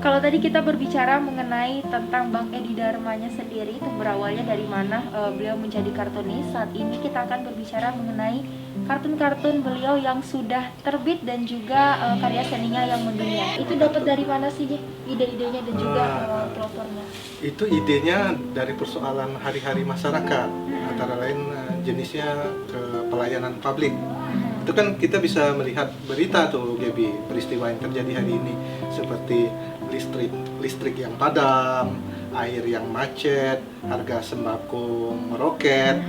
Kalau tadi kita berbicara mengenai tentang Bang Edi Dharmanya sendiri, itu berawalnya dari mana beliau menjadi kartunis. Saat ini kita akan berbicara mengenai kartun-kartun beliau yang sudah terbit dan juga karya seninya yang mendunia. Itu dapat dari mana sih ide-idenya dan juga pelopornya? Itu idenya dari persoalan hari-hari masyarakat, antara lain jenisnya ke pelayanan publik. Itu kan kita bisa melihat berita tuh, Gaby, peristiwa yang terjadi hari ini seperti listrik yang padam, air yang macet, harga sembako meroket,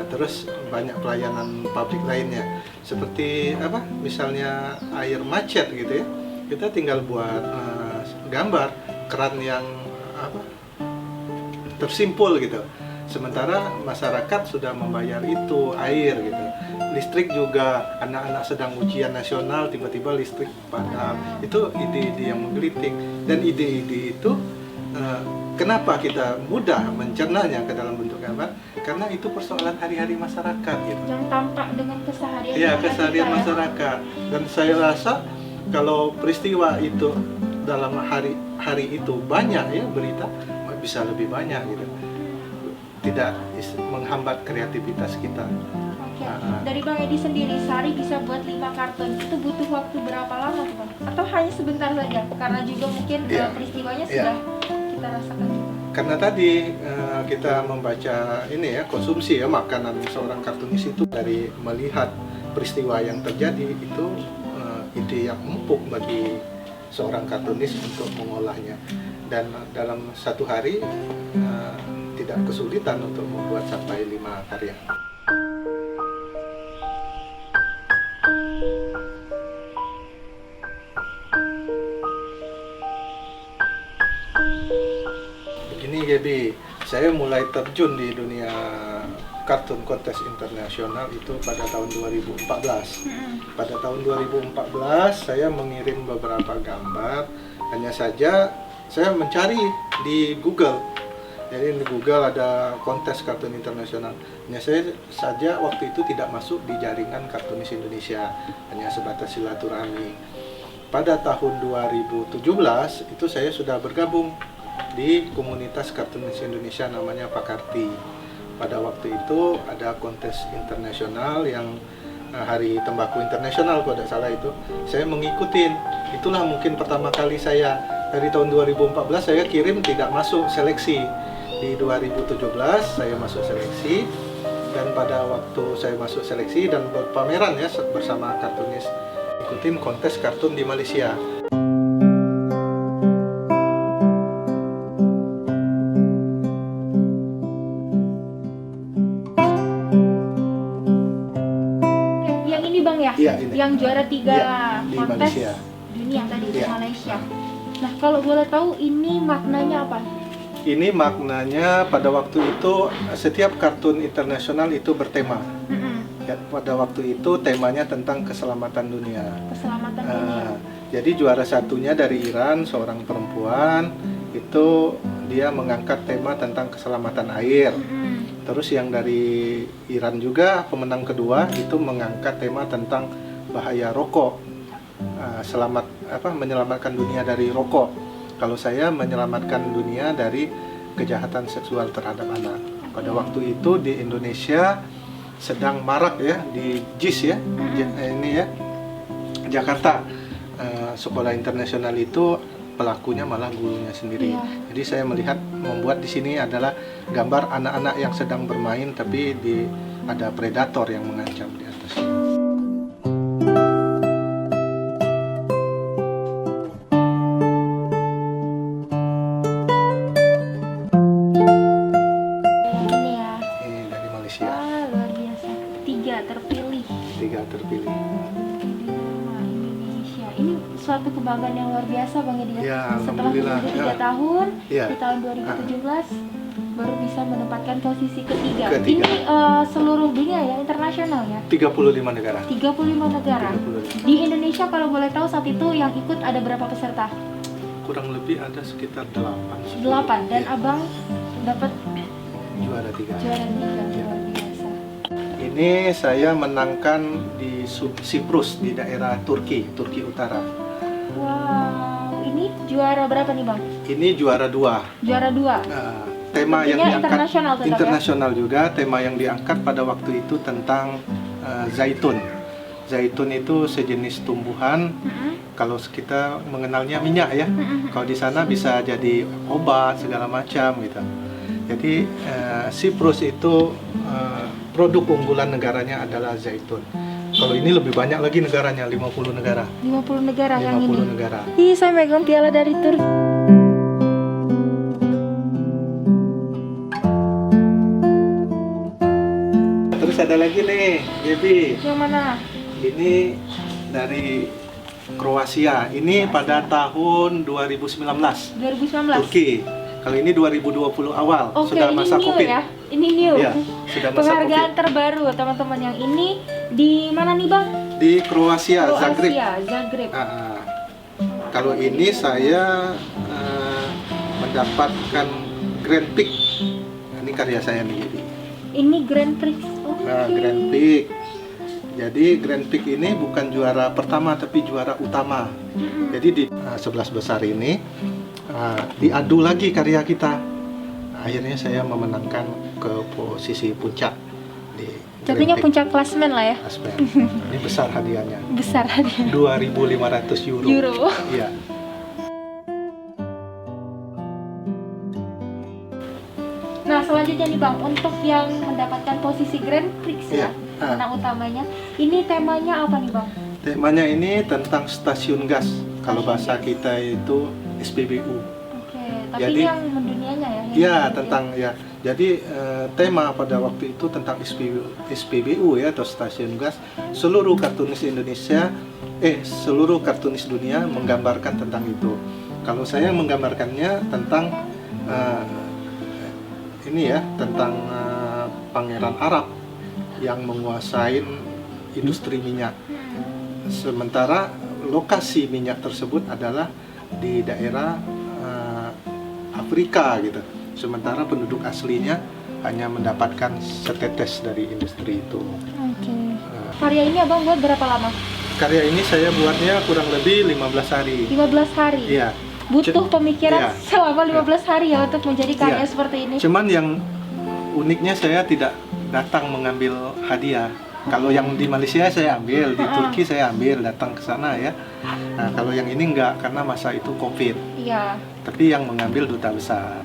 terus banyak pelayanan publik lainnya seperti apa, misalnya air macet gitu ya, kita tinggal buat gambar keran yang apa, tersimpul gitu, sementara masyarakat sudah membayar itu air gitu. Listrik juga, anak-anak sedang ujian nasional tiba-tiba listrik padam. Itu ide-ide yang menggelitik, dan ide-ide itu kenapa kita mudah mencernanya ke dalam bentuk gambar? Karena itu persoalan hari-hari masyarakat gitu. Yang tampak dengan keseharian. Iya, keseharian masyarakat. Dan saya rasa kalau peristiwa itu dalam hari itu banyak ya berita, bisa lebih banyak gitu. Tidak menghambat kreativitas kita. Oke. Dari Bang Edi sendiri, sehari bisa buat 5 kartun, itu butuh waktu berapa lama tuh Bang? Atau hanya sebentar saja? Karena juga mungkin peristiwanya sudah kita rasakan juga. Karena tadi kita membaca ini ya, konsumsi ya makanan seorang kartunis itu dari melihat peristiwa yang terjadi, itu ide yang empuk bagi seorang kartunis untuk mengolahnya. Dan dalam satu hari tidak kesulitan untuk membuat sampai 5 karya. Begini Gaby, saya mulai terjun di dunia kartun kontes internasional itu pada tahun 2014. Pada tahun 2014 saya mengirim beberapa gambar, hanya saja saya mencari di Google. Jadi di Google ada kontes kartun internasional. Hanya saya saja waktu itu tidak masuk di jaringan kartunis Indonesia, hanya sebatas silaturahmi. Pada tahun 2017 itu saya sudah bergabung di komunitas kartunis Indonesia namanya Pakarti. Pada waktu itu ada kontes internasional yang Hari Tembakau Internasional kalau tidak salah itu. Saya mengikutin. Itulah mungkin pertama kali saya dari tahun 2014 saya kirim tidak masuk seleksi. Di 2017 saya masuk seleksi, dan pada waktu saya masuk seleksi dan berpameran ya bersama kartunis, ikutin kontes kartun di Malaysia. Yang ini Bang ya? Iya, ini. Yang juara 3 di kontes Malaysia. dunia tadi di Malaysia. Nah, kalau boleh tahu ini maknanya apa? Ini maknanya pada waktu itu setiap kartun internasional itu bertema. Ya, pada waktu itu temanya tentang keselamatan dunia. Keselamatan dunia. Jadi juara satunya dari Iran, seorang perempuan, itu dia mengangkat tema tentang keselamatan air. Terus yang dari Iran juga pemenang kedua itu mengangkat tema tentang bahaya rokok. Menyelamatkan dunia dari rokok. Kalau saya menyelamatkan dunia dari kejahatan seksual terhadap anak. Pada waktu itu di Indonesia sedang marak ya di JIS ya, ini ya, Jakarta. Sekolah internasional itu pelakunya malah gurunya sendiri. Jadi saya melihat membuat di sini adalah gambar anak-anak yang sedang bermain tapi ada predator yang mengancam di atas. Terpilih. Indonesia. Ini suatu kebanggaan yang luar biasa Bang Edi. Ya, setelah 3 tahun, di tahun 2017 baru bisa menempatkan posisi ketiga. Ini seluruh dunia ya, internasional ya? 35 negara. 35 negara. 35. Di Indonesia kalau boleh tahu saat itu yang ikut ada berapa peserta? Kurang lebih ada sekitar 8. 8 dan Abang dapat juara 3. Juara 3. Luar biasa. Ini saya menangkan di Siprus di daerah Turki Utara. Wow, ini juara berapa nih Bang? Ini juara 2. Juara 2. Tema yang Tentunya diangkat internasional tetap, internasional juga. Tema yang diangkat pada waktu itu tentang zaitun. Zaitun itu sejenis tumbuhan. Kalau kita mengenalnya minyak ya. Kalau di sana bisa jadi obat segala macam gitu. Jadi Siprus itu produk unggulan negaranya adalah zaitun. Kalau ini lebih banyak lagi negaranya, 50 negara. 50 negara 50 yang ini. negara. Ih, saya megang piala dari Turki. Terus ada lagi nih, Gaby. Yang mana? Ini dari Kroasia. Ini pada tahun 2019. 2019. Turki. Kalau ini 2020 awal, Oke, sudah ini masa new Covid. ya. Ini new. Iya, sudah masa Penghargaan Covid. terbaru teman-teman yang ini di mana nih Bang? Di Kroasia, Zagreb. Zagreb. Kalau ini saya mendapatkan Grand Prix. Ini karya saya nih. Ini Grand Prix. Grand Prix. Jadi Grand Prix ini bukan juara pertama tapi juara utama. Jadi di 11 besar ini diadu lagi karya kita. Akhirnya saya memenangkan ke posisi puncak di Jatuhnya Grand Prix. puncak klasmen lah ya. Klasmen. Ini besar hadiahnya. Besar hadiah. 2.500 euro. Iya. Nah, selanjutnya nih Bang, untuk yang mendapatkan posisi Grand Prix ya, pemenang utamanya, ini temanya apa nih Bang? Temanya ini tentang stasiun gas. Kalau bahasa kita itu SPBU. Oke, tapi Jadi, ini yang mendunianya ya? Ya, tentang ya. Jadi tema pada waktu itu tentang SPBU ya, atau stasiun gas. Seluruh kartunis Indonesia, seluruh kartunis dunia menggambarkan tentang itu. Kalau saya menggambarkannya tentang ini ya, tentang Pangeran Arab yang menguasai industri minyak. Sementara lokasi minyak tersebut adalah di daerah Afrika gitu. Sementara penduduk aslinya hanya mendapatkan setetes dari industri itu. Oke. Karya ini Abang buat berapa lama? Karya ini saya buatnya kurang lebih 15 hari. 15 hari? Iya. Butuh pemikiran Iya. selama 15 hari ya untuk menjadi karya seperti ini? Cuman yang uniknya saya tidak datang mengambil hadiah. Kalau yang di Malaysia saya ambil, di Turki saya ambil, datang ke sana ya. Nah, kalau yang ini enggak, karena masa itu Covid. Iya. Tapi yang mengambil duta besar.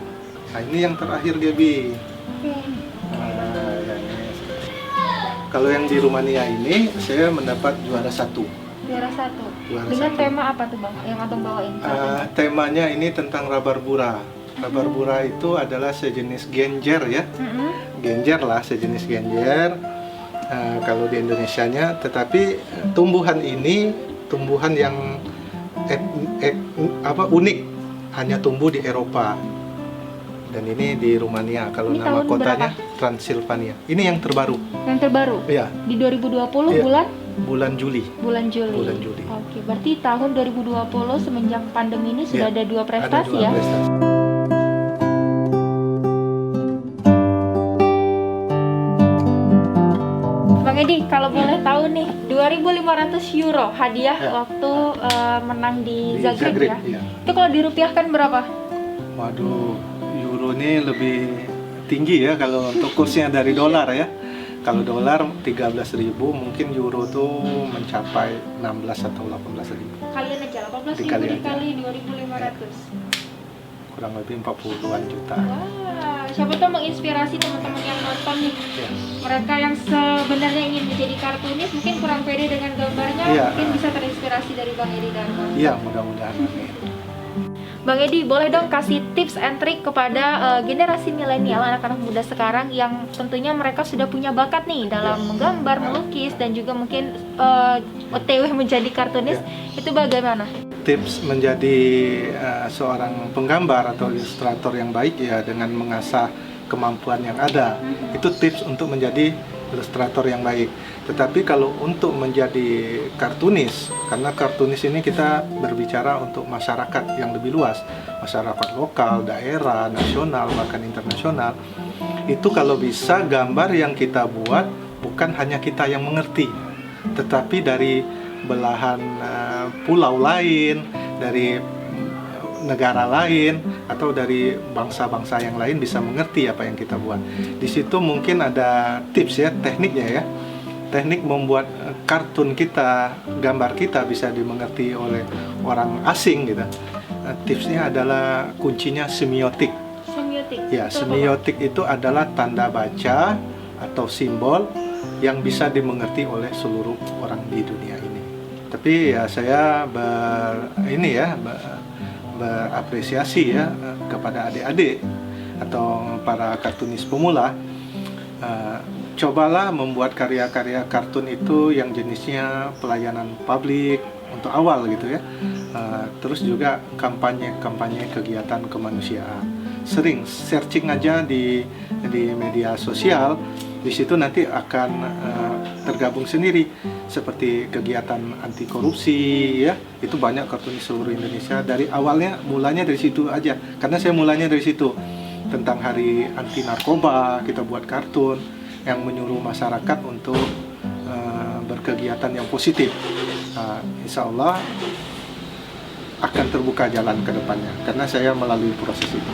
Nah, ini yang terakhir, Gaby. Oke. Nah, kalau yang di Rumania ini, saya mendapat juara 1. Juara 1. Juara Dengan 1. tema apa tuh Bang yang Abang bawain? Temanya ini tentang rabarbura. Rabarbura itu adalah sejenis genjer ya. Genjer lah, sejenis genjer. Kalau di Indonesianya, tetapi tumbuhan ini tumbuhan yang unik, hanya tumbuh di Eropa. Dan ini di Rumania. Kalau Ini nama tahun kotanya berapa? Transilvania. Ini yang terbaru. Yang terbaru? Iya. Di 2020 Iya. bulan Juli. Bulan Juli. Bulan Juli. Oke, berarti tahun 2020 semenjak pandemi ini sudah ada 2 prestasi Ada 2 ya? prestasi. Bang Edi, kalau boleh tahu nih, 2.500 euro hadiah Ya. waktu menang di Di Zagreb Zagreb, ya? iya. Itu kalau dirupiahkan berapa? Waduh, euro ini lebih tinggi ya kalau untuk kursnya dari dolar ya. Kalau dolar 13.000, mungkin euro tuh mencapai 16 atau 18.000. Kalian aja, 18.000 Dikali aja. dikali 2.500. Kurang lebih 40-an juta. Wah, siapa tahu menginspirasi teman-teman yang nonton nih. Ya. Mereka yang sebenarnya ingin menjadi kartunis, mungkin kurang pede dengan gambarnya, Iya. mungkin bisa terinspirasi dari Bang Edi Dharma. Iya, mudah-mudahan. Bang Edi, boleh dong kasih tips and trick kepada generasi milenial, anak-anak muda sekarang yang tentunya mereka sudah punya bakat nih dalam menggambar, melukis, dan juga mungkin OTW menjadi kartunis, itu bagaimana? Tips menjadi seorang penggambar atau ilustrator yang baik ya dengan mengasah kemampuan yang ada. Itu tips untuk menjadi ilustrator yang baik. Tetapi kalau untuk menjadi kartunis, karena kartunis ini kita berbicara untuk masyarakat yang lebih luas, masyarakat lokal, daerah, nasional, bahkan internasional, itu kalau bisa gambar yang kita buat bukan hanya kita yang mengerti, tetapi dari belahan pulau lain, dari negara lain atau dari bangsa-bangsa yang lain bisa mengerti apa yang kita buat. Di situ mungkin ada tips ya, tekniknya ya. Teknik membuat kartun kita, gambar kita bisa dimengerti oleh orang asing gitu. Tipsnya adalah kuncinya semiotik. Semiotik. Ya, semiotik itu adalah tanda baca atau simbol yang bisa dimengerti oleh seluruh orang di dunia ini. Tapi ya saya berapresiasi ya kepada adik-adik atau para kartunis pemula. Cobalah membuat karya-karya kartun itu yang jenisnya pelayanan publik untuk awal gitu ya. Terus juga kampanye kegiatan kemanusiaan. Sering searching aja di media sosial, di situ nanti akan tergabung sendiri seperti kegiatan anti korupsi ya. Itu banyak kartunis seluruh Indonesia. Dari awalnya mulanya dari situ aja. Karena saya mulanya dari situ. Tentang hari anti narkoba kita buat kartun yang menyuruh masyarakat untuk berkegiatan yang positif. Insya Allah akan terbuka jalan ke depannya karena saya melalui proses itu.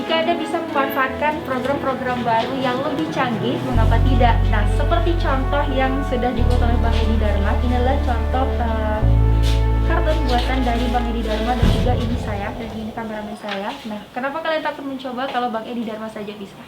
Jika Anda bisa memanfaatkan program-program baru yang lebih canggih, mengapa tidak? Nah, seperti contoh yang sudah dibuat oleh Bang Edi Dharma, inilah contoh kartun buatan dari Bang Edi Dharma dan juga ini saya, dan ini kameramen saya. Nah, kenapa kalian takut mencoba kalau Bang Edi Dharma saja bisa?